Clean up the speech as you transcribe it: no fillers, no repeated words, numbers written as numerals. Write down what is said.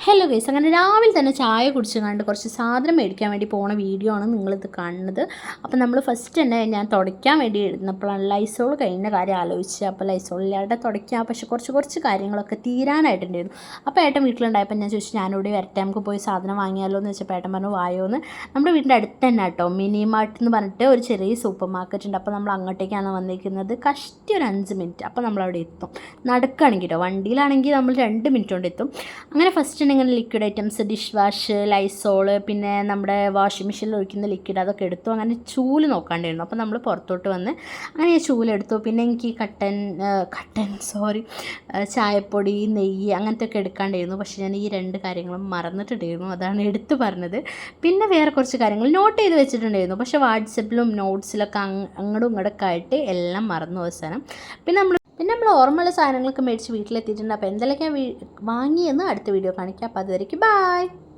Hello guys, അങ്ങനെ രാവിലെ തന്നെ ചായ കുടിച്ച് കണ്ട് കുറച്ച് സാധനം മേടിക്കാൻ വേണ്ടി പോണ വീഡിയോ ആണ് നിങ്ങളിത് കാണുന്നത്. അപ്പോൾ നമ്മൾ ഫസ്റ്റ് തന്നെ ഞാൻ തുടയ്ക്കാൻ വേണ്ടി ഇരുന്നപ്പോഴാണ് ലൈസോൾ കഴിഞ്ഞ കാര്യം ആലോചിച്ചത്. അപ്പോൾ ലൈസോളില്ലാതെ തുടയ്ക്കാം, പക്ഷേ കുറച്ച് കാര്യങ്ങളൊക്കെ തീരാനായിട്ടുണ്ടായിരുന്നു. അപ്പോൾ ഏട്ടൻ വീട്ടിലുണ്ടായപ്പോൾ ഞാൻ ചോദിച്ചു, ഞാനിവിടെ വരട്ടെ, നമുക്ക് പോയി സാധനം വാങ്ങിയാലോ എന്ന് വെച്ചപ്പോൾ ഏട്ടൻ പറഞ്ഞു വായോന്ന്. നമ്മുടെ വീടിൻ്റെ അടുത്ത് തന്നെ കേട്ടോ മിനി മാർട്ട് എന്ന് പറഞ്ഞിട്ട് ഒരു ചെറിയ സൂപ്പർ മാർക്കറ്റ് ഉണ്ട്. അപ്പോൾ നമ്മൾ അങ്ങോട്ടേക്കാണ് വന്നിരിക്കുന്നത്. കഷ്ടി ഒരു 5 മിനിറ്റ് അപ്പോൾ നമ്മളവിടെ എത്തും. നടക്കുകയാണെങ്കിൽ വണ്ടിയിലാണെങ്കിൽ നമ്മൾ 2 മിനിറ്റ് കൊണ്ട് എത്തും. അങ്ങനെ ഫസ്റ്റ് ഇങ്ങനെ liquid items, dish wash, Lysol, പിന്നെ നമ്മുടെ വാഷിംഗ് മെഷീനിൽ ഒഴിക്കുന്ന ലിക്വിഡ് അതൊക്കെ എടുത്തു. അങ്ങനെ ചൂല് നോക്കാണ്ടായിരുന്നു. അപ്പോൾ നമ്മൾ പുറത്തോട്ട് വന്ന് അങ്ങനെ ചൂലെടുത്തു. പിന്നെ എനിക്ക് ചായപ്പൊടി, നെയ്യ് അങ്ങനത്തെ ഒക്കെ എടുക്കാണ്ടായിരുന്നു. പക്ഷേ ഞാൻ ഈ 2 കാര്യങ്ങളും മറന്നിട്ടുണ്ടായിരുന്നു, അതാണ് എടുത്തു പറഞ്ഞത്. പിന്നെ വേറെ കുറച്ച് കാര്യങ്ങൾ നോട്ട് ചെയ്ത് വെച്ചിട്ടുണ്ടായിരുന്നു, പക്ഷേ വാട്സപ്പിലും നോട്ട്സിലൊക്കെ അങ്ങോട്ടും ഇങ്ങോട്ടൊക്കെ ആയിട്ട് എല്ലാം മറന്നു അവസാനം. പിന്നെ നമ്മൾ ഓർമ്മയുള്ള സാധനങ്ങളൊക്കെ മേടിച്ച് വീട്ടിലെത്തിയിട്ടുണ്ട്. അപ്പോൾ എന്തെല്ലാം വാങ്ങിയെന്ന് അടുത്ത വീഡിയോ കാണിക്കാം. അപ്പോൾ അതുവരേക്കും ബൈ.